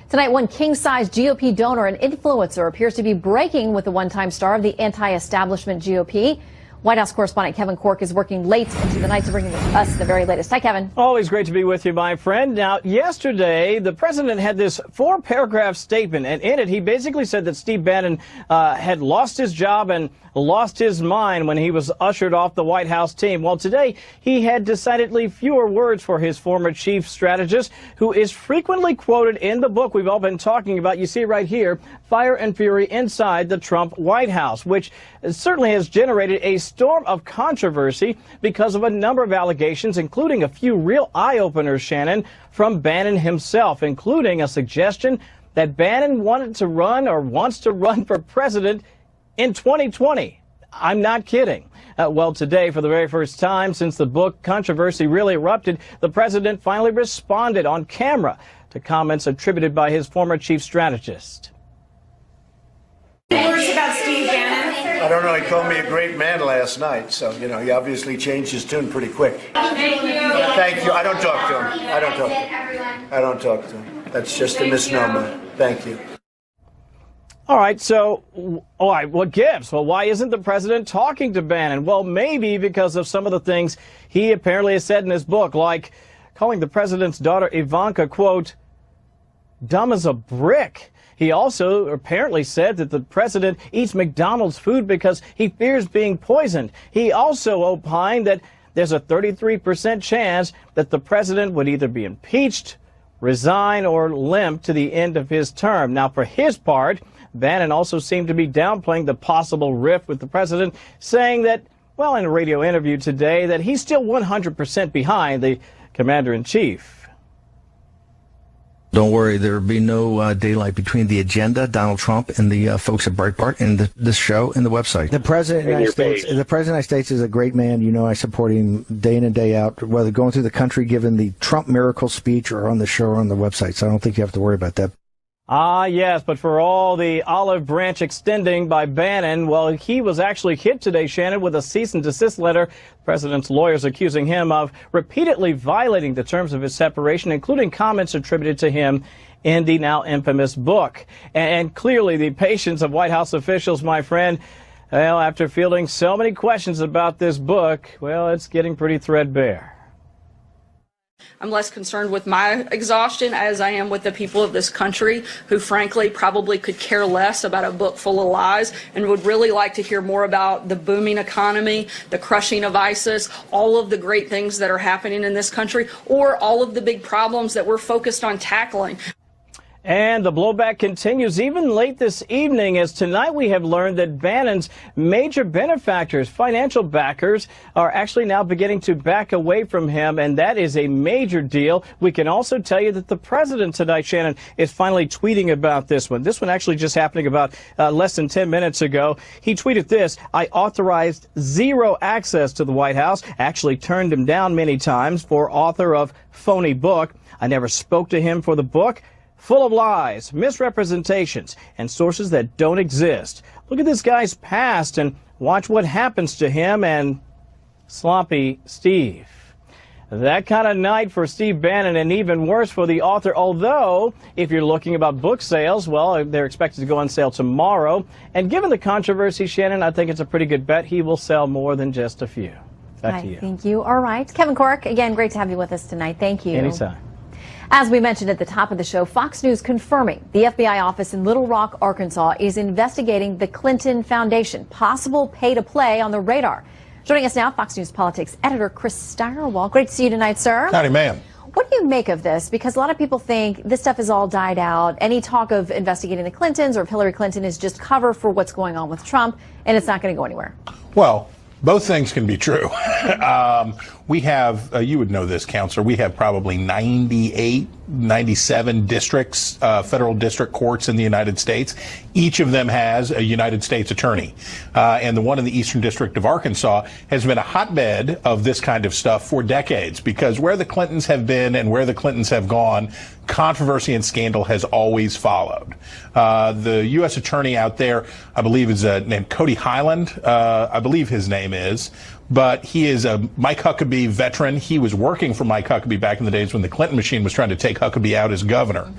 Tonight, one king-size GOP donor and influencer appears to be breaking with the one-time star of the anti-establishment GOP. White House correspondent Kevin Corke is working late into the night to bring us the very latest. Hi, Kevin. Always great to be with you, my friend. Now, yesterday, the president had this 4-paragraph statement, and in it, he basically said that Steve Bannon had lost his job and lost his mind when he was ushered off the White House team. Well, today, he had decidedly fewer words for his former chief strategist, who is frequently quoted in the book we've all been talking about. You see right here, Fire and Fury Inside the Trump White House, which certainly has generated a storm of controversy because of a number of allegations, including a few real eye-openers, Shannon, from Bannon himself, including a suggestion that Bannon wanted to run or wants to run for president in 2020. I'm not kidding. Well, today, for the very first time since the book controversy really erupted, the president finally responded on camera to comments attributed by his former chief strategist. Words about Steve Bannon? I don't know. He called me a great man last night, so, you know, he obviously changed his tune pretty quick. Thank you. Thank you. I don't talk to him. I don't talk to him. That's just a misnomer. Thank you. All right, so, all right, what gives? Well, why isn't the president talking to Bannon? Well, maybe because of some of the things he apparently has said in his book, like calling the president's daughter Ivanka, quote, dumb as a brick. He also apparently said that the president eats McDonald's food because he fears being poisoned. He also opined that there's a 33% chance that the president would either be impeached, resign, or limp to the end of his term. Now, for his part, Bannon also seemed to be downplaying the possible rift with the president, saying that, well, in a radio interview today, that he's still 100% behind the commander-in-chief. Don't worry, there will be no daylight between the agenda, Donald Trump, and the folks at Breitbart, and this show and the website. The President of the United States is a great man. You know, I support him day in and day out, whether going through the country, giving the Trump miracle speech, or on the show or on the website. So I don't think you have to worry about that. Ah, yes, but for all the olive branch extending by Bannon, well, he was actually hit today, Shannon, with a cease and desist letter. The president's lawyers accusing him of repeatedly violating the terms of his separation, including comments attributed to him in the now infamous book. And clearly the patience of White House officials, my friend, well, after fielding so many questions about this book, well, it's getting pretty threadbare. I'm less concerned with my exhaustion as I am with the people of this country who, frankly, probably could care less about a book full of lies and would really like to hear more about the booming economy, the crushing of ISIS, all of the great things that are happening in this country, or all of the big problems that we're focused on tackling. And the blowback continues even late this evening, as tonight we have learned that Bannon's major benefactors, financial backers, are actually now beginning to back away from him, and that is a major deal. We can also tell you that the president tonight, Shannon, is finally tweeting about this one. This one actually just happening about less than 10 minutes ago. He tweeted this: I authorized zero access to the White House, actually turned him down many times for author of phony book. I never spoke to him for the book. Full of lies, misrepresentations, and sources that don't exist. Look at this guy's past and watch what happens to him and Sloppy Steve. That kind of night for Steve Bannon, and even worse for the author, although if you're looking about book sales, well, they're expected to go on sale tomorrow. And given the controversy, Shannon, I think it's a pretty good bet he will sell more than just a few. Back to you. Thank you. All right. Kevin Corke, again, great to have you with us tonight. Thank you. Anytime. As we mentioned at the top of the show, Fox News confirming the FBI office in Little Rock, Arkansas is investigating the Clinton Foundation. Possible pay-to-play on the radar. Joining us now, Fox News politics editor Chris Stirewalt. Great to see you tonight, sir. Howdy, ma'am. What do you make of this? Because a lot of people think this stuff has all died out. Any talk of investigating the Clintons or of Hillary Clinton is just cover for what's going on with Trump, and it's not going to go anywhere. Well, both things can be true. We have, you would know this, Counselor, we have probably 98, 97 districts, federal district courts in the United States. Each of them has a United States attorney. And the one in the Eastern District of Arkansas has been a hotbed of this kind of stuff for decades, because where the Clintons have been and where the Clintons have gone, controversy and scandal has always followed. The U.S. attorney out there, I believe, is named Cody Highland. I believe his name is. but he is a Mike Huckabee veteran. He was working for Mike Huckabee back in the days when the Clinton machine was trying to take Huckabee out as governor.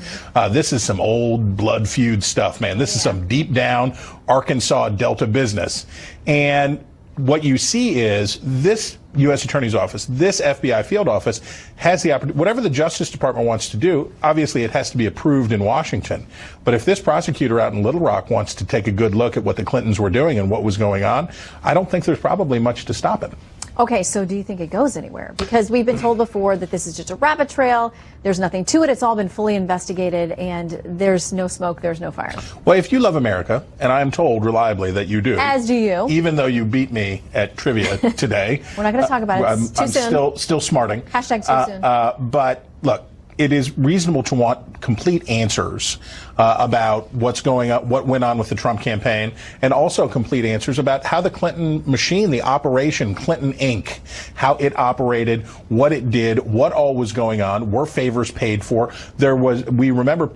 This is some old blood feud stuff, man. This is some deep down Arkansas Delta business. And what you see is this U.S. Attorney's Office, this FBI field office has the opportunity, whatever the Justice Department wants to do, obviously it has to be approved in Washington. But if this prosecutor out in Little Rock wants to take a good look at what the Clintons were doing and what was going on, I don't think there's probably much to stop it. Okay, so do you think it goes anywhere? Because we've been told before that this is just a rabbit trail. There's nothing to it. It's all been fully investigated, and there's no smoke, there's no fire. Well, if you love America, and I am told reliably that you do. As do you. Even though you beat me at trivia today. We're not going to talk about it. It's too soon. I'm still smarting. Hashtag too soon. But look, it is reasonable to want complete answers about what's going on, what went on with the Trump campaign, and also complete answers about how the Clinton machine, the Operation Clinton Inc., how it operated, what it did, what all was going on, were favors paid for. We remember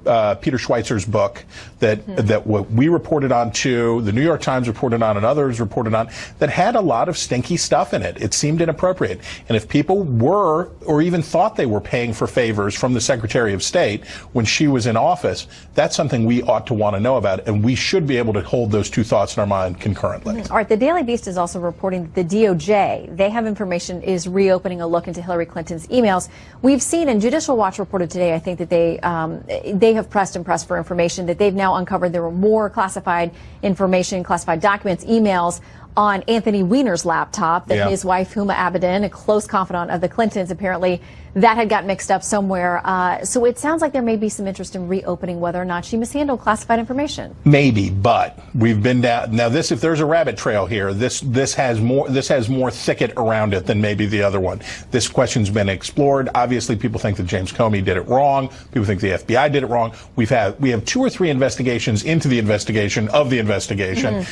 Peter Schweizer's book that we reported on too, the New York Times reported on, and others reported on, that had a lot of stinky stuff in it. It seemed inappropriate. And if people were, or even thought they were paying for favors from the Secretary of State when she was in office, that's something we ought to want to know about, and we should be able to hold those two thoughts in our mind concurrently. All right, the Daily Beast is also reporting that the DOJ, they have information, is reopening a look into Hillary Clinton's emails. We've seen, and Judicial Watch reported today, I think that they have pressed and pressed for information, that they've now uncovered there were more classified information, classified documents, emails on Anthony Weiner's laptop that his wife, Huma Abedin, a close confidant of the Clintons, apparently that had got mixed up somewhere. So it sounds like there may be some interest in reopening whether or not she mishandled classified information. Maybe, but we've been down. Now, if there's a rabbit trail here, this has more thicket around it than maybe the other one. This question's been explored. Obviously, people think that James Comey did it wrong. People think the FBI did it wrong. We have 2 or 3 investigations into the investigation of the investigation.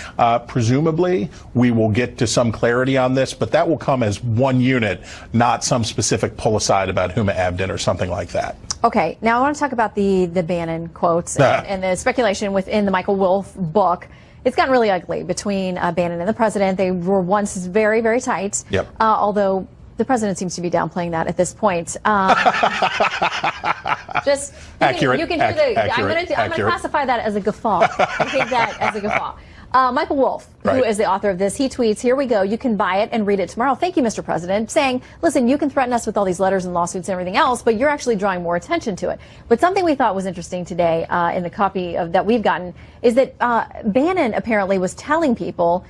Presumably, we will get to some clarity on this, but that will come as one unit, not some specific pull aside about Huma Abedin or something like that. Okay, now I want to talk about the Bannon quotes and the speculation within the Michael Wolff book. It's gotten really ugly between Bannon and the president. They were once very, very tight. Yep. Although the president seems to be downplaying that at this point. Just accurate. You can do the. I'm going to classify that as a guffaw. I take that as a guffaw. Michael Wolff, who is the author of this, he tweets, "Here we go. You can buy it and read it tomorrow. Thank you, Mr. President," saying, listen, you can threaten us with all these letters and lawsuits and everything else, but you're actually drawing more attention to it. But something we thought was interesting today in the copy that we've gotten is that Bannon apparently was telling people,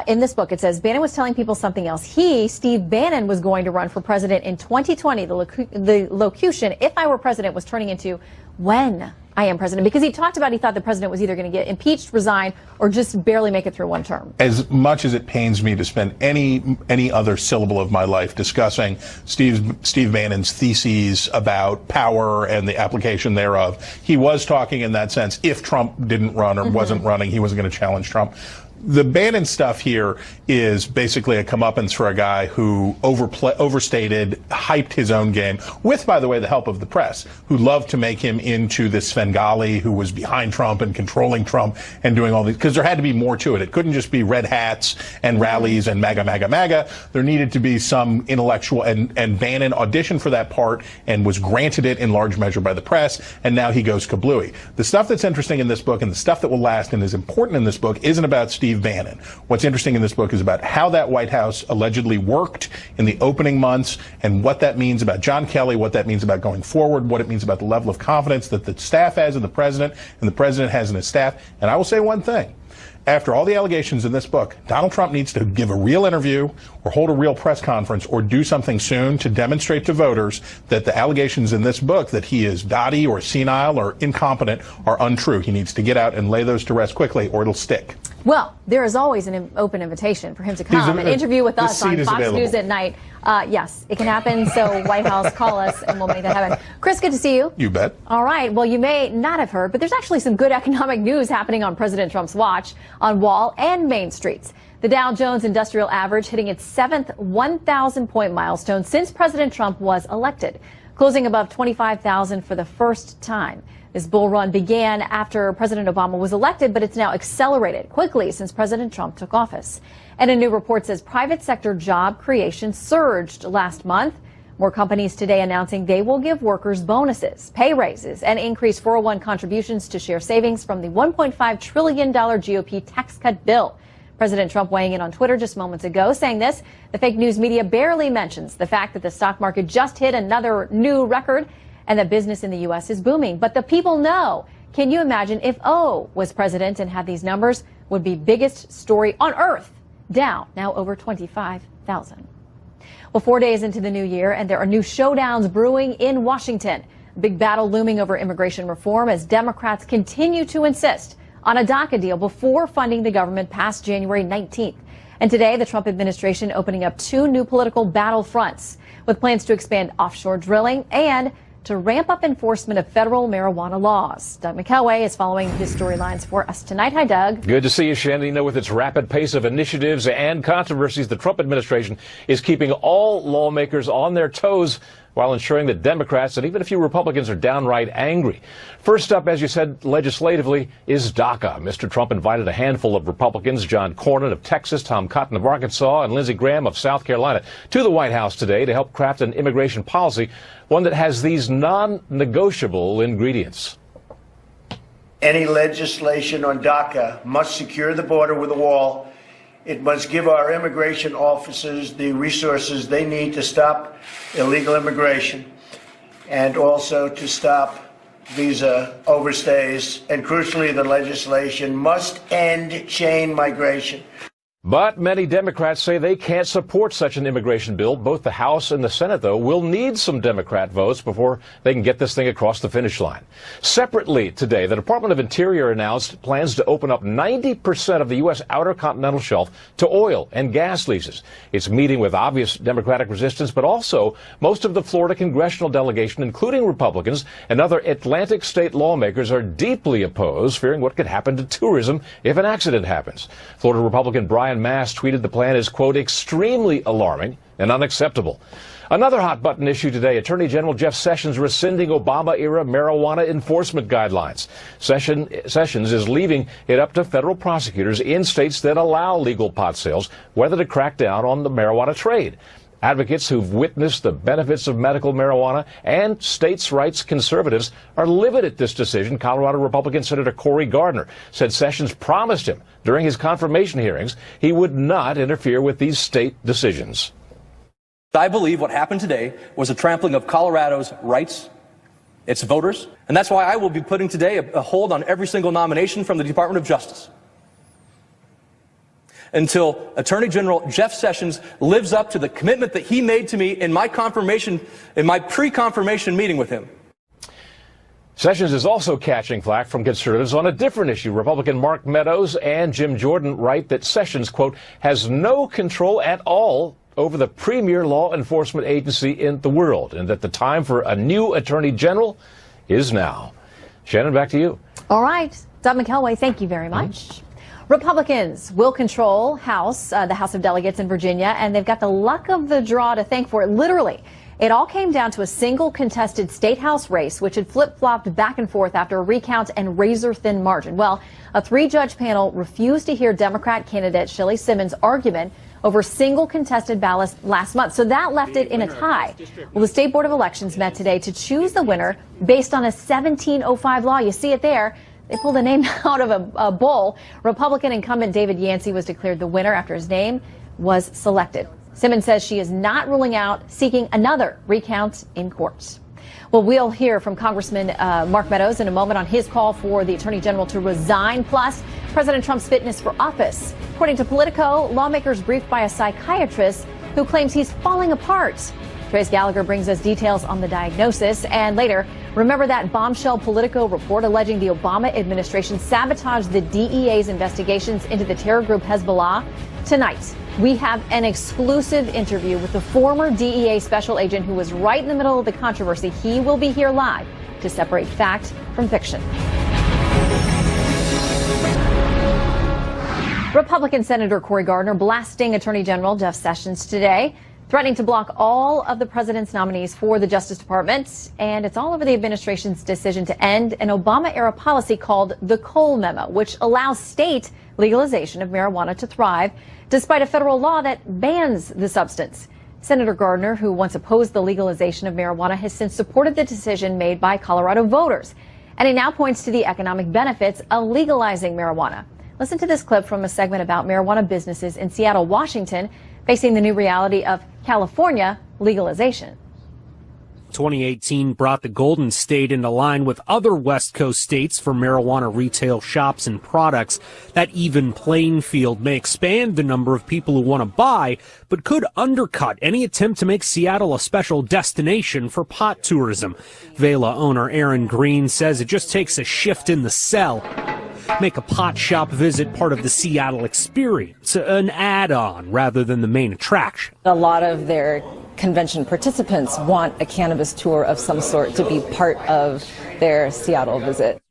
in this book, it says Bannon was telling people something else. Steve Bannon, was going to run for president in 2020. The locution, "if I were president," was turning into "when I am president," because he talked about he thought the president was either going to get impeached, resign, or just barely make it through one term. As much as it pains me to spend any other syllable of my life discussing Steve Bannon's theses about power and the application thereof, he was talking in that sense. If Trump didn't run or wasn't running, he wasn't going to challenge Trump. The Bannon stuff here is basically a comeuppance for a guy who overstated, hyped his own game, with, by the way, the help of the press, who loved to make him into this Svengali who was behind Trump and controlling Trump and doing all these, because there had to be more to it. It couldn't just be red hats and rallies and MAGA, MAGA, MAGA. There needed to be some intellectual, and Bannon auditioned for that part and was granted it in large measure by the press, and now he goes kablooey. The stuff that's interesting in this book and the stuff that will last and is important in this book isn't about Steve Bannon. What's interesting in this book is about how that White House allegedly worked in the opening months and what that means about John Kelly, what that means about going forward, what it means about the level of confidence that the staff has in the president and the president has in his staff. And I will say one thing. After all the allegations in this book, Donald Trump needs to give a real interview or hold a real press conference or do something soon to demonstrate to voters that the allegations in this book that he is dotty or senile or incompetent are untrue. He needs to get out and lay those to rest quickly or it'll stick. Well, there is always an open invitation for him to come and interview with us on Fox News at night. Yes, it can happen. So White House, call us and we'll make that happen. Chris, good to see you. You bet. All right. Well, you may not have heard, but there's actually some good economic news happening on President Trump's watch on Wall and Main Streets. The Dow Jones Industrial Average hitting its 7th 1,000-point milestone since President Trump was elected, closing above 25,000 for the first time. This bull run began after President Obama was elected, but it's now accelerated quickly since President Trump took office. And a new report says private sector job creation surged last month. More companies today announcing they will give workers bonuses, pay raises, and increase 401 contributions to share savings from the $1.5 trillion GOP tax cut bill. President Trump weighing in on Twitter just moments ago, saying this: the fake news media barely mentions the fact that the stock market just hit another new record and that business in the U.S. is booming. But the people know. Can you imagine if O was president and had these numbers? Would be biggest story on earth. Down now over 25,000. Well, 4 days into the new year, and there are new showdowns brewing in Washington. A big battle looming over immigration reform as Democrats continue to insist on a DACA deal before funding the government past January 19th. And today, the Trump administration opening up two new political battle fronts with plans to expand offshore drilling and to ramp up enforcement of federal marijuana laws. Doug McKelway is following his storylines for us tonight. Hi, Doug. Good to see you, Shannon. You know, with its rapid pace of initiatives and controversies, the Trump administration is keeping all lawmakers on their toes while ensuring that Democrats and even a few Republicans are downright angry. First up, as you said, legislatively, is DACA. Mr. Trump invited a handful of Republicans, John Cornyn of Texas, Tom Cotton of Arkansas, and Lindsey Graham of South Carolina, to the White House today to help craft an immigration policy, one that has these non-negotiable ingredients. Any legislation on DACA must secure the border with a wall. It must give our immigration officers the resources they need to stop illegal immigration and also to stop visa overstays. And crucially, the legislation must end chain migration. But many Democrats say they can't support such an immigration bill. Both the House and the Senate, though, will need some Democrat votes before they can get this thing across the finish line. Separately today, the Department of Interior announced plans to open up 90% of the U.S. outer continental shelf to oil and gas leases. It's meeting with obvious Democratic resistance, but also most of the Florida congressional delegation, including Republicans and other Atlantic state lawmakers, are deeply opposed, fearing what could happen to tourism if an accident happens. Florida Republican Brian Mast tweeted the plan is, quote, extremely alarming and unacceptable. Another hot button issue today, Attorney General Jeff Sessions rescinding Obama-era marijuana enforcement guidelines. Sessions is leaving it up to federal prosecutors in states that allow legal pot sales whether to crack down on the marijuana trade. Advocates who've witnessed the benefits of medical marijuana and states' rights conservatives are livid at this decision. Colorado Republican Senator Cory Gardner said Sessions promised him during his confirmation hearings he would not interfere with these state decisions. I believe what happened today was a trampling of Colorado's rights, its voters, and that's why I will be putting today a hold on every single nomination from the Department of Justice until Attorney General Jeff Sessions lives up to the commitment that he made to me in my pre-confirmation meeting with him. Sessions is also catching flack from conservatives on a different issue. Republican Mark Meadows and Jim Jordan write that Sessions, quote, has no control at all over the premier law enforcement agency in the world, and that the time for a new attorney general is now. Shannon, back to you. All right. Doug McKelway, thank you very much. Republicans will control the House of Delegates in Virginia, and they've got the luck of the draw to thank for it. Literally, it all came down to a single contested state house race, which had flip-flopped back and forth after a recount and razor-thin margin. Well, a three-judge panel refused to hear Democrat candidate Shelley Simmons' argument over single contested ballots last month. So that left it in a tie. Well, the State Board of Elections met today to choose the winner based on a 1705 law. You see it there. They pulled a name out of a bowl. Republican incumbent David Yancey was declared the winner after his name was selected. Simmons says she is not ruling out seeking another recount in court. Well, we'll hear from Congressman Mark Meadows in a moment on his call for the Attorney General to resign, plus President Trump's fitness for office. According to Politico, lawmakers briefed by a psychiatrist who claims he's falling apart. Trace Gallagher brings us details on the diagnosis. And later, remember that bombshell Politico report alleging the Obama administration sabotaged the DEA's investigations into the terror group Hezbollah? Tonight, we have an exclusive interview with the former DEA special agent who was right in the middle of the controversy. He will be here live to separate fact from fiction. Republican Senator Cory Gardner blasting Attorney General Jeff Sessions today. threatening to block all of the president's nominees for the Justice Department. And it's all over the administration's decision to end an Obama-era policy called the Cole Memo, which allows state legalization of marijuana to thrive, despite a federal law that bans the substance. Senator Gardner, who once opposed the legalization of marijuana, has since supported the decision made by Colorado voters. And he now points to the economic benefits of legalizing marijuana. Listen to this clip from a segment about marijuana businesses in Seattle, Washington, facing the new reality of California legalization. 2018 brought the Golden State into line with other West Coast states for marijuana retail shops and products. That even playing field may expand the number of people who want to buy, but could undercut any attempt to make Seattle a special destination for pot tourism. Vela owner Aaron Green says it just takes a shift in the sell. Make a pot shop visit part of the Seattle experience, an add-on rather than the main attraction. A lot of their convention participants want a cannabis tour of some sort to be part of their Seattle visit.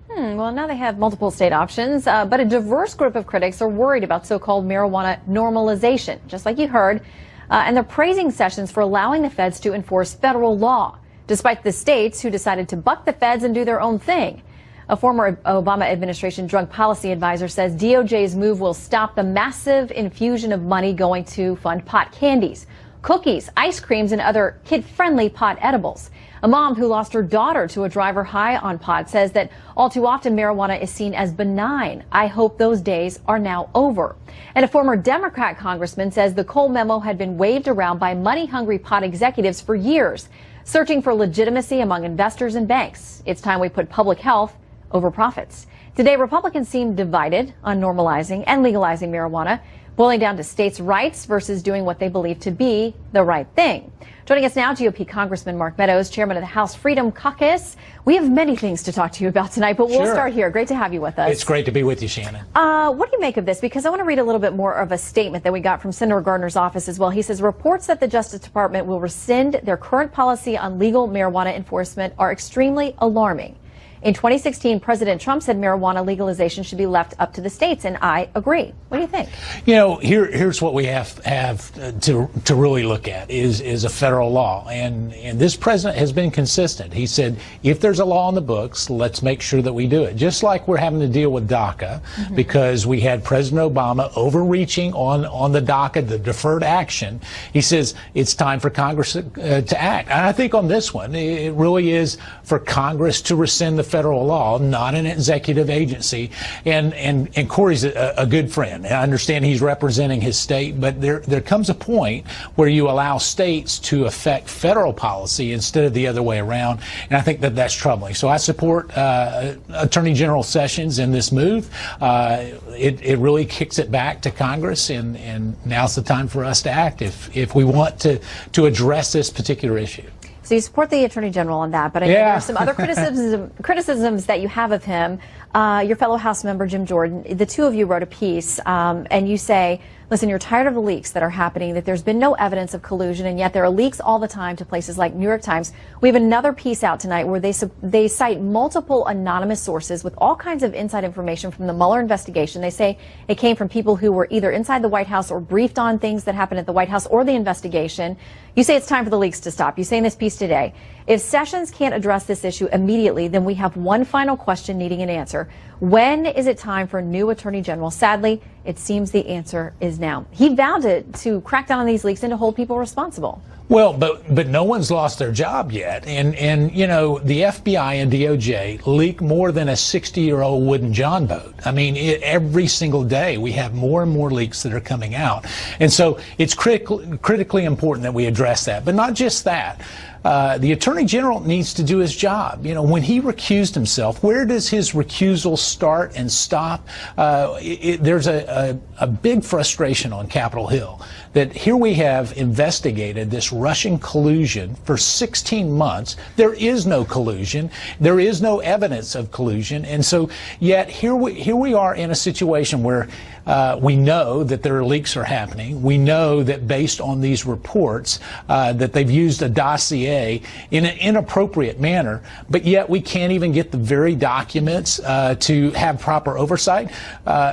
Well, now they have multiple state options, but a diverse group of critics are worried about so-called marijuana normalization, just like you heard, and they're praising Sessions for allowing the feds to enforce federal law, despite the states who decided to buck the feds and do their own thing. A former Obama administration drug policy advisor says DOJ's move will stop the massive infusion of money going to fund pot candies, cookies, ice creams, and other kid-friendly pot edibles. A mom who lost her daughter to a driver high on pot says that all too often marijuana is seen as benign. I hope those days are now over. And a former Democrat congressman says the Cole Memo had been waved around by money-hungry pot executives for years, searching for legitimacy among investors and banks. It's time we put public health over profits. Today, Republicans seem divided on normalizing and legalizing marijuana, boiling down to states' rights versus doing what they believe to be the right thing. Joining us now, GOP Congressman Mark Meadows, chairman of the House Freedom Caucus. We have many things to talk to you about tonight, but we'll start here. Great to have you with us. It's great to be with you, Shannon. What do you make of this? Because I want to read a little bit more of a statement that we got from Senator Gardner's office as well. He says reports that the Justice Department will rescind their current policy on legal marijuana enforcement are extremely alarming. In 2016, President Trump said marijuana legalization should be left up to the states, and I agree. What do you think? You know, here's what we have to really look at is a federal law, and this president has been consistent. He said if there's a law on the books, let's make sure that we do it. Just like we're having to deal with DACA, because we had President Obama overreaching on the DACA, the deferred action. He says it's time for Congress to act. And I think on this one, it really is for Congress to rescind the federal law, not an executive agency. And Corey's a good friend. I understand he's representing his state, but there comes a point where you allow states to affect federal policy instead of the other way around. And I think that that's troubling. So I support Attorney General Sessions in this move. It really kicks it back to Congress, and now's the time for us to act if we want to address this particular issue. So you support the Attorney General on that, but I know there are some other criticisms that you have of him. Your fellow House member, Jim Jordan, the two of you wrote a piece, and you say, listen, you're tired of the leaks that are happening, that there's been no evidence of collusion, and yet there are leaks all the time to places like New York Times. We have another piece out tonight where they cite multiple anonymous sources with all kinds of inside information from the Mueller investigation. They say it came from people who were either inside the White House or briefed on things that happened at the White House or the investigation. You say it's time for the leaks to stop. You say in this piece today, if Sessions can't address this issue immediately, then we have one final question needing an answer. When is it time for a new Attorney General? Sadly, it seems the answer is now. He vowed to crack down on these leaks and to hold people responsible. Well, but no one's lost their job yet. And you know, the FBI and DOJ leak more than a 60-year-old wooden John boat. I mean, every single day we have more and more leaks that are coming out. And so it's critically important that we address that. But not just that. The Attorney General needs to do his job. You know, when he recused himself, where does his recusal start and stop? There's a big frustration on Capitol Hill that here we have investigated this Russian collusion for 16 months. There is no collusion. There is no evidence of collusion. And so yet here we are in a situation where we know that there are leaks are happening. We know that based on these reports that they've used a dossier in an inappropriate manner, but yet we can't even get the very documents to have proper oversight.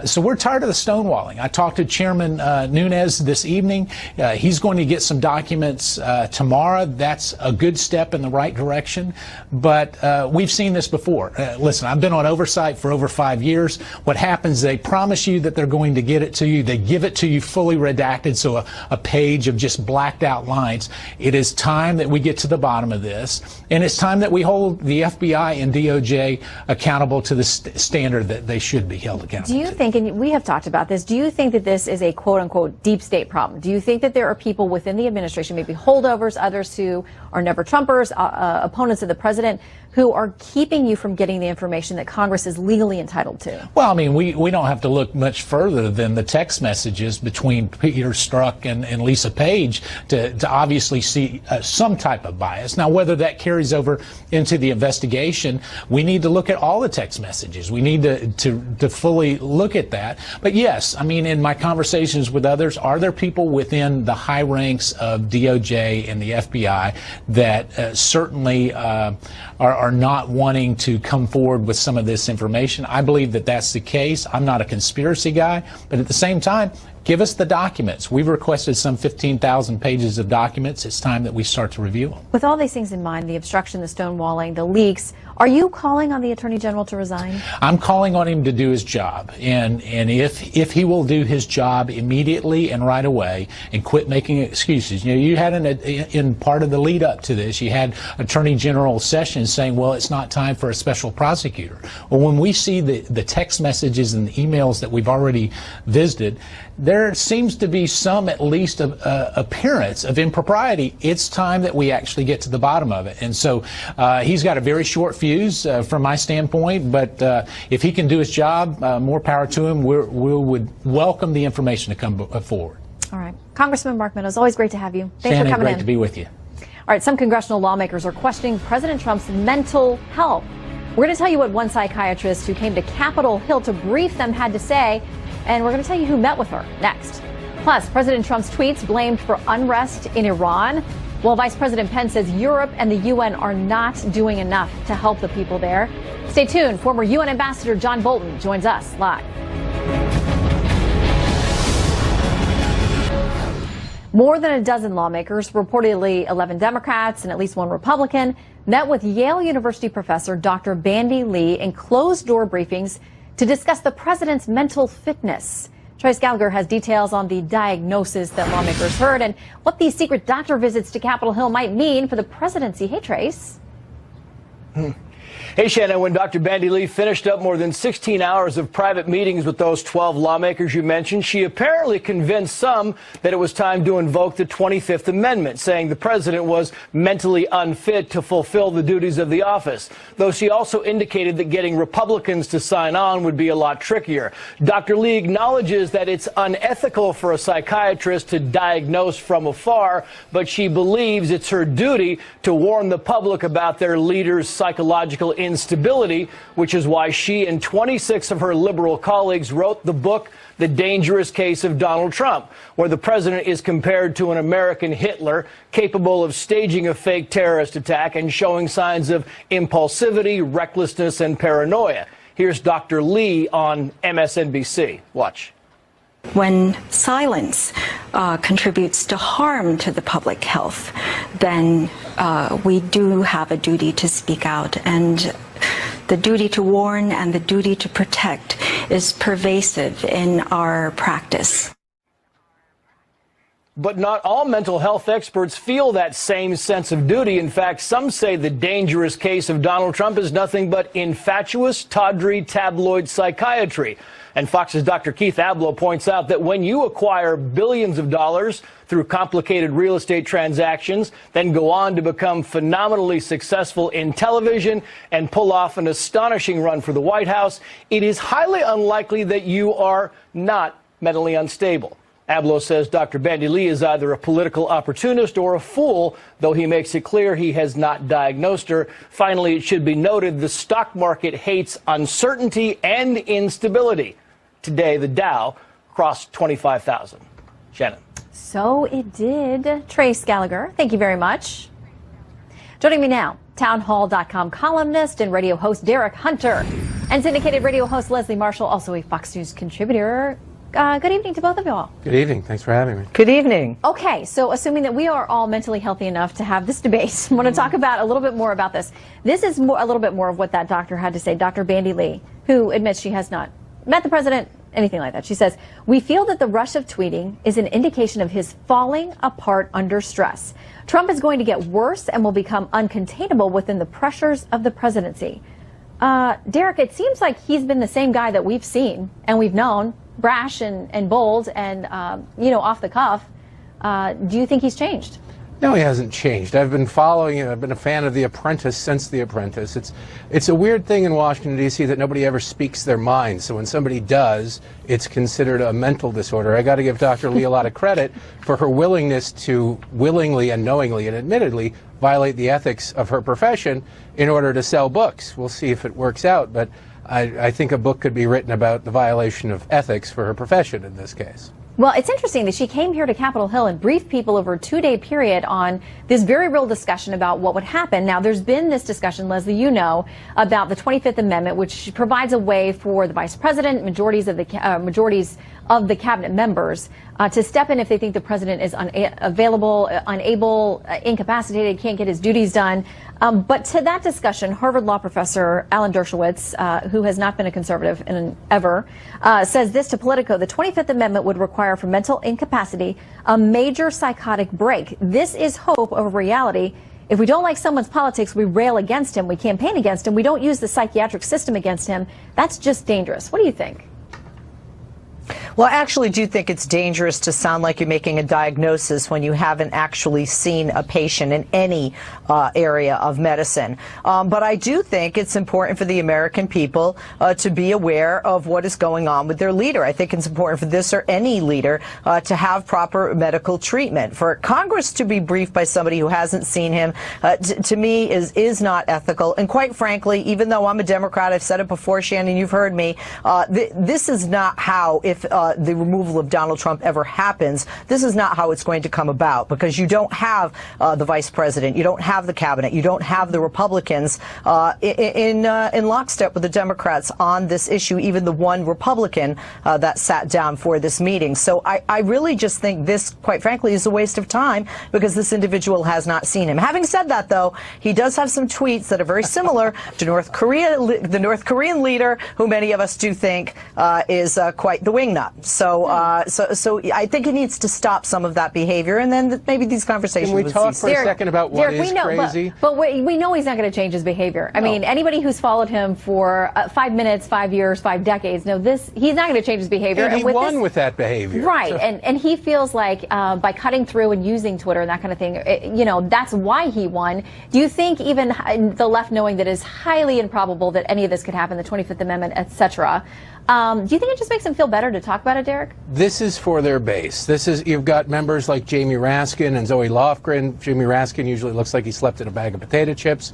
So we're tired of the stonewalling. I talked to Chairman Nunes this evening. evening. He's going to get some documents tomorrow. That's a good step in the right direction. But we've seen this before. Listen, I've been on oversight for over 5 years. What happens, they promise you that they're going to get it to you. They give it to you fully redacted, so a page of just blacked out lines. It is time that we get to the bottom of this, and it's time that we hold the FBI and DOJ accountable to the standard that they should be held accountable to. Do you think, and we have talked about this, do you think that this is a quote-unquote deep state problem? Do you think that there are people within the administration, maybe holdovers, others who are never Trumpers, opponents of the president, who are keeping you from getting the information that Congress is legally entitled to? Well, I mean, we don't have to look much further than the text messages between Peter Strzok and Lisa Page to obviously see some type of bias. Now, whether that carries over into the investigation, we need to look at all the text messages. We need to fully look at that. But yes, I mean, in my conversations with others, are there people within the high ranks of DOJ and the FBI that certainly are not wanting to come forward with some of this information? I believe that that's the case. I'm not a conspiracy guy, but at the same time, give us the documents. We've requested some 15,000 pages of documents. It's time that we start to review them. With all these things in mind, the obstruction, the stonewalling, the leaks, are you calling on the Attorney General to resign? I'm calling on him to do his job. And if he will do his job immediately and right away and quit making excuses. You know, you had in part of the lead up to this, you had Attorney General Sessions saying, well, it's not time for a special prosecutor. Well, when we see the text messages and the emails that we've already visited, there seems to be some, at least, appearance of impropriety. It's time that we actually get to the bottom of it. And so he's got a very short fuse from my standpoint, but if he can do his job, more power to him. We would welcome the information to come forward. All right. Congressman Mark Meadows, always great to have you. Thanks Shannon, for coming in. Great to be with you. All right, some congressional lawmakers are questioning President Trump's mental health. We're going to tell you what one psychiatrist who came to Capitol Hill to brief them had to say, and we're going to tell you who met with her next. Plus, President Trump's tweets blamed for unrest in Iran, while Vice President Pence says Europe and the UN are not doing enough to help the people there. Stay tuned. Former UN Ambassador John Bolton joins us live. More than a dozen lawmakers, reportedly 11 Democrats and at least one Republican, met with Yale University professor Dr. Bandy Lee in closed-door briefings to discuss the president's mental fitness. Trace Gallagher has details on the diagnosis that lawmakers heard and what these secret doctor visits to Capitol Hill might mean for the presidency. Hey, Trace. Hey, Shannon, when Dr. Bandy Lee finished up more than 16 hours of private meetings with those 12 lawmakers you mentioned, she apparently convinced some that it was time to invoke the 25th Amendment, saying the president was mentally unfit to fulfill the duties of the office, though she also indicated that getting Republicans to sign on would be a lot trickier. Dr. Lee acknowledges that it's unethical for a psychiatrist to diagnose from afar, but she believes it's her duty to warn the public about their leader's psychological instability, which is why she and 26 of her liberal colleagues wrote the book, The Dangerous Case of Donald Trump, where the president is compared to an American Hitler capable of staging a fake terrorist attack and showing signs of impulsivity, recklessness, and paranoia. Here's Dr. Lee on MSNBC. Watch. When silence contributes to harm to the public health, then we do have a duty to speak out. And the duty to warn and the duty to protect is pervasive in our practice. But not all mental health experts feel that same sense of duty. In fact, some say the dangerous case of Donald Trump is nothing but infatuous, tawdry, tabloid psychiatry. And Fox's Dr. Keith Abloh points out that when you acquire billions of dollars through complicated real estate transactions, then go on to become phenomenally successful in television and pull off an astonishing run for the White House, it is highly unlikely that you are not mentally unstable. Abloh says Dr. Bandy Lee is either a political opportunist or a fool, though he makes it clear he has not diagnosed her. Finally, it should be noted the stock market hates uncertainty and instability. Today, the Dow crossed 25,000. Shannon. So it did. Trace Gallagher, thank you very much. Joining me now, townhall.com columnist and radio host Derek Hunter, and syndicated radio host Leslie Marshall, also a Fox News contributor. Good evening to both of you all. Good evening. Thanks for having me. Good evening. Okay, so assuming that we are all mentally healthy enough to have this debate, I want to talk about a little bit more about this. This is a little bit more of what that doctor had to say, Dr. Bandy Lee, who admits she has not met the president, anything like that. She says, "We feel that the rush of tweeting is an indication of his falling apart under stress. Trump is going to get worse and will become uncontainable within the pressures of the presidency." Derek, it seems like he's been the same guy that we've seen and we've known, brash and bold and, off the cuff. Do you think he's changed? No, he hasn't changed. I've been following him. I've been a fan of The Apprentice since The Apprentice. It's a weird thing in Washington, D.C. that nobody ever speaks their mind. So when somebody does, it's considered a mental disorder. I got to give Dr. Lee a lot of credit for her willingness to willingly and knowingly and admittedly violate the ethics of her profession in order to sell books. We'll see if it works out, but I think a book could be written about the violation of ethics for her profession in this case. Well, it's interesting that she came here to Capitol Hill and briefed people over a 2-day period on this very real discussion about what would happen. Now, there's been this discussion, Leslie, about the 25th Amendment, which provides a way for the vice president, majorities of the cabinet members to step in if they think the president is unable, incapacitated, can't get his duties done. But to that discussion, Harvard law professor Alan Dershowitz, who has not been a conservative ever, says this to Politico: "The 25th Amendment would require for mental incapacity a major psychotic break. This is hope over reality. If we don't like someone's politics, we rail against him, we campaign against him, we don't use the psychiatric system against him. That's just dangerous." What do you think? Well, I actually do think it's dangerous to sound like you're making a diagnosis when you haven't actually seen a patient in any area of medicine. But I do think it's important for the American people to be aware of what is going on with their leader. I think it's important for this or any leader to have proper medical treatment. For Congress to be briefed by somebody who hasn't seen him, to me, is not ethical. And quite frankly, even though I'm a Democrat, I've said it before, Shannon, you've heard me, this is not how, if the removal of Donald Trump ever happens, this is not how it's going to come about, because you don't have the vice president, you don't have the cabinet, you don't have the Republicans in lockstep with the Democrats on this issue, even the one Republican that sat down for this meeting. So I really just think this, quite frankly, is a waste of time, because this individual has not seen him. Having said that, though, he does have some tweets that are very similar to North Korea, the North Korean leader, who many of us do think is quite the wingnut. So I think he needs to stop some of that behavior, and then maybe these conversations. Can we talk for a second about what is crazy? But we know he's not going to change his behavior. I mean, anybody who's followed him for 5 minutes, 5 years, 5 decades, he's not going to change his behavior. And he won with that behavior. Right, and he feels like by cutting through and using Twitter and that kind of thing, that's why he won. Do you think even the left, knowing that it is highly improbable that any of this could happen, the 25th Amendment, etc., do you think it just makes them feel better to talk about it, Derek? This is for their base. You've got members like Jamie Raskin and Zoe Lofgren. Jamie Raskin usually looks like he slept in a bag of potato chips,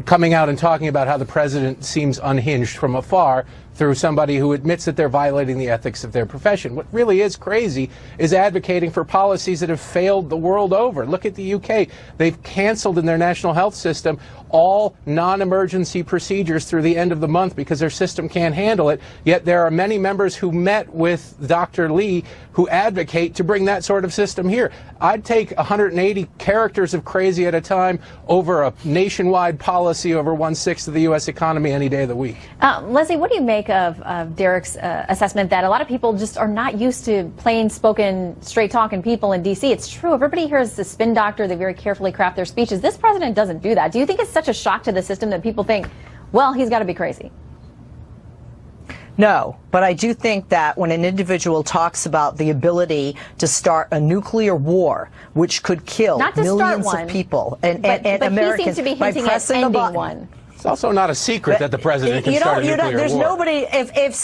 coming out and talking about how the president seems unhinged from afar through somebody who admits that they're violating the ethics of their profession. What really is crazy is advocating for policies that have failed the world over. Look at the UK. They've canceled in their national health system all non-emergency procedures through the end of the month because their system can't handle it. Yet there are many members who met with Dr. Lee who advocate to bring that sort of system here. I'd take 180 characters of crazy at a time over a nationwide policy over 1/6 of the U.S. economy any day of the week. Leslie, what do you make of Derek's assessment that a lot of people just are not used to plain-spoken, straight-talking people in D.C.? It's true. Everybody here is the spin doctor. They very carefully craft their speeches. This president doesn't do that. Do you think it's such a shock to the system that people think, well, he's got to be crazy? No, but I do think that when an individual talks about the ability to start a nuclear war, which could kill millions of people and Americans, he seems to be hinting by pressing at ending a button. one. It's also not a secret that the president can start a nuclear war. There's nobody. If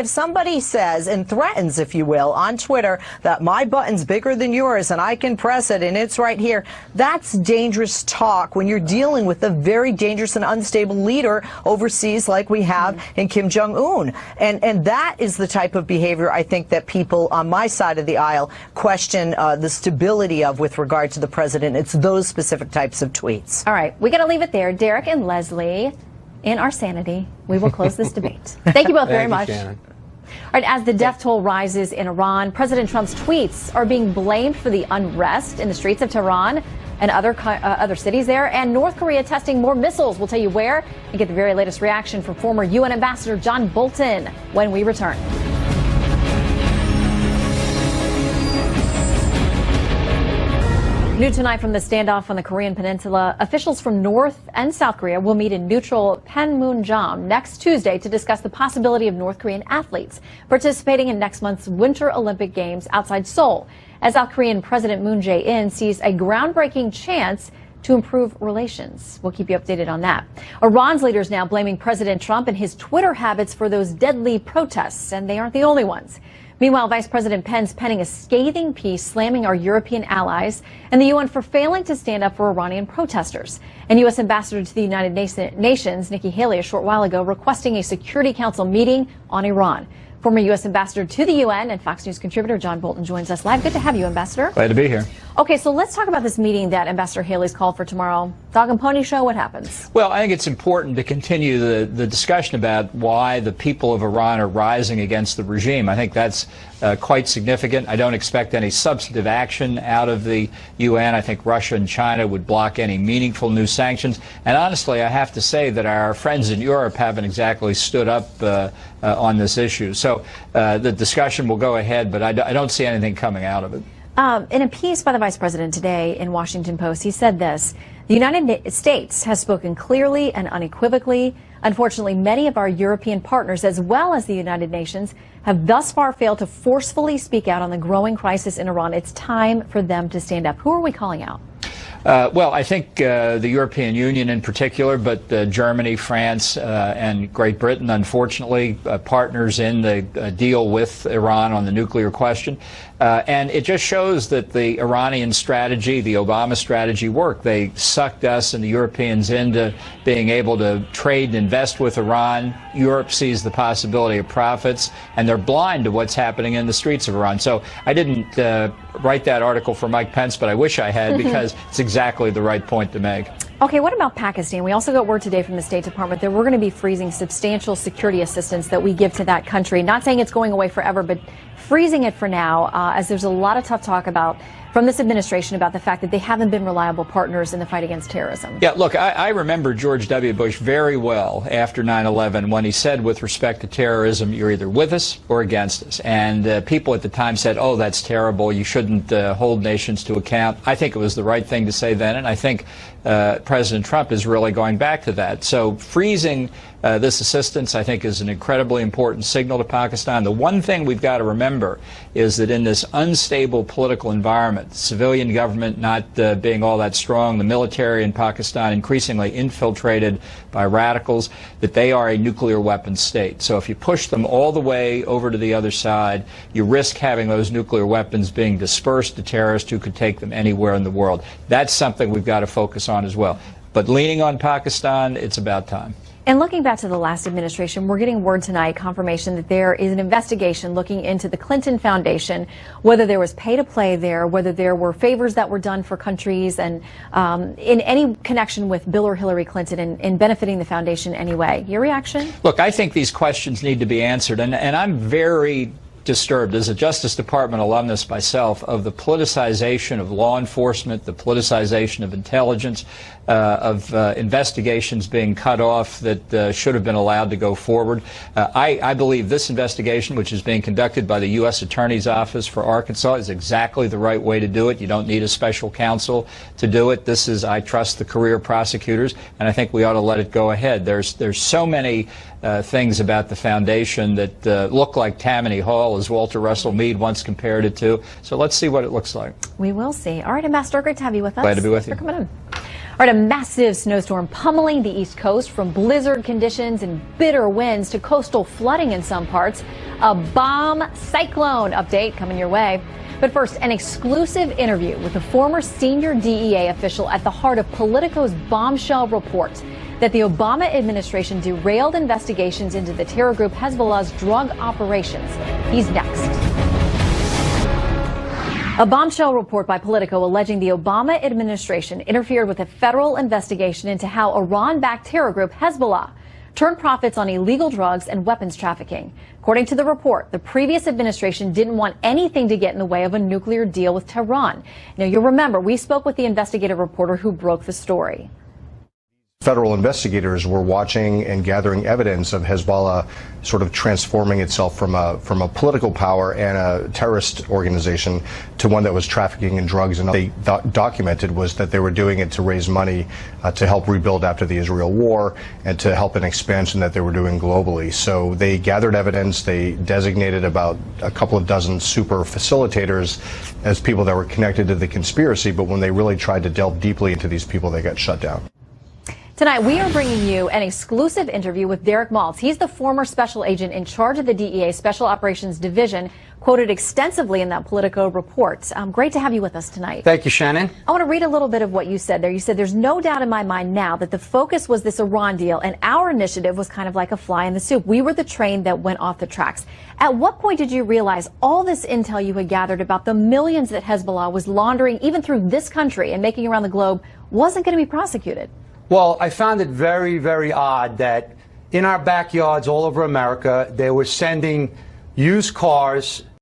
somebody says and threatens, if you will, on Twitter that my button's bigger than yours and I can press it and it's right here, that's dangerous talk when you're dealing with a very dangerous and unstable leader overseas, like we have in Kim Jong-un. And that is the type of behavior I think that people on my side of the aisle question the stability of with regard to the president. It's those specific types of tweets. All right, we got to leave it there. Derek and Leslie, in our sanity, we will close this debate. Thank you both very much. Shannon. All right, as the death toll rises in Iran, President Trump's tweets are being blamed for the unrest in the streets of Tehran and other cities there, and North Korea testing more missiles. We'll tell you where and get the very latest reaction from former UN Ambassador John Bolton when we return. New tonight from the standoff on the Korean Peninsula, officials from North and South Korea will meet in neutral Panmunjom next Tuesday to discuss the possibility of North Korean athletes participating in next month's Winter Olympic Games outside Seoul, as South Korean President Moon Jae-in sees a groundbreaking chance to improve relations. We'll keep you updated on that. Iran's leaders now blaming President Trump and his Twitter habits for those deadly protests, and they aren't the only ones. Meanwhile, Vice President Pence penning a scathing piece slamming our European allies and the UN for failing to stand up for Iranian protesters. And U.S. Ambassador to the United Nations, Nikki Haley, a short while ago, requesting a Security Council meeting on Iran. Former U.S. Ambassador to the UN and Fox News contributor John Bolton joins us live. Good to have you, Ambassador. Glad to be here. Okay, so let's talk about this meeting that Ambassador Haley's called for tomorrow. Dog and pony show, what happens? Well, I think it's important to continue the discussion about why the people of Iran are rising against the regime. I think that's quite significant. I don't expect any substantive action out of the UN. I think Russia and China would block any meaningful new sanctions. And honestly, I have to say that our friends in Europe haven't exactly stood up on this issue. So the discussion will go ahead, but I don't see anything coming out of it. In a piece by the Vice President today in Washington Post, he said this: the United States has spoken clearly and unequivocally. Unfortunately, many of our European partners, as well as the United Nations, have thus far failed to forcefully speak out on the growing crisis in Iran. It's time for them to stand up. Who are we calling out? Well, I think the European Union in particular, but Germany, France, and Great Britain, unfortunately, partners in the deal with Iran on the nuclear question. And it just shows that the Iranian strategy, the Obama strategy, worked. They sucked us and the Europeans into being able to trade and invest with Iran. Europe sees the possibility of profits, and they're blind to what's happening in the streets of Iran. So I didn't write that article for Mike Pence, but I wish I had, because it's exactly the right point to make. Okay, what about Pakistan? We also got word today from the State Department that we're going to be freezing substantial security assistance that we give to that country. Not saying it's going away forever, but freezing it for now, as there's a lot of tough talk from this administration about the fact that they haven't been reliable partners in the fight against terrorism. Yeah, look, I remember George W. Bush very well after 9/11 when he said, with respect to terrorism, you're either with us or against us. And people at the time said, oh, that's terrible. You shouldn't hold nations to account. I think it was the right thing to say then, and I think President Trump is really going back to that. So freezing this assistance, I think, is an incredibly important signal to Pakistan. The one thing we've got to remember is that in this unstable political environment, civilian government not being all that strong, the military in Pakistan increasingly infiltrated by radicals, that they are a nuclear weapons state. So if you push them all the way over to the other side, you risk having those nuclear weapons being dispersed to terrorists who could take them anywhere in the world. That's something we've got to focus on as well. But leaning on Pakistan, it's about time. And looking back to the last administration, we're getting word tonight, confirmation that there is an investigation looking into the Clinton Foundation, whether there was pay to play there, whether there were favors that were done for countries, and in any connection with Bill or Hillary Clinton and benefiting the foundation anyway. Your reaction? Look, I think these questions need to be answered, and I'm very disturbed as a Justice Department alumnus myself of the politicization of law enforcement, the politicization of intelligence, of investigations being cut off that should have been allowed to go forward. I believe this investigation, which is being conducted by the U.S. Attorney's Office for Arkansas, is exactly the right way to do it. You don't need a special counsel to do it. This is, I trust the career prosecutors, and I think we ought to let it go ahead. There's so many things about the foundation that look like Tammany Hall, as Walter Russell Mead once compared it to. So let's see what it looks like. We will see. All right, Ambassador, great to have you with us. Glad to be with you. Thanks for coming in. All right, a massive snowstorm pummeling the East Coast, from blizzard conditions and bitter winds to coastal flooding in some parts. A bomb cyclone update coming your way. But first, an exclusive interview with a former senior DEA official at the heart of Politico's bombshell report that the Obama administration derailed investigations into the terror group Hezbollah's drug operations. He's next. A bombshell report by Politico alleging the Obama administration interfered with a federal investigation into how Iran-backed terror group Hezbollah turn profits on illegal drugs and weapons trafficking. According to the report, the previous administration didn't want anything to get in the way of a nuclear deal with Tehran. Now, you'll remember, we spoke with the investigative reporter who broke the story. Federal investigators were watching and gathering evidence of Hezbollah sort of transforming itself from a political power and a terrorist organization to one that was trafficking in drugs. And they documented was that they were doing it to raise money to help rebuild after the Israel war and to help an expansion that they were doing globally. So they gathered evidence. They designated about a couple of dozen super facilitators as people that were connected to the conspiracy. But when they really tried to delve deeply into these people, they got shut down. Tonight, we are bringing you an exclusive interview with Derek Maltz. He's the former special agent in charge of the DEA Special Operations Division, quoted extensively in that Politico report. Great to have you with us tonight. Thank you, Shannon. I want to read a little bit of what you said there. You said, there's no doubt in my mind now that the focus was this Iran deal, and our initiative was kind of like a fly in the soup. We were the train that went off the tracks. At what point did you realize all this intel you had gathered about the millions that Hezbollah was laundering, even through this country and making around the globe, wasn't going to be prosecuted? Well, I found it very, very odd that in our backyards all over America, they were sending used cars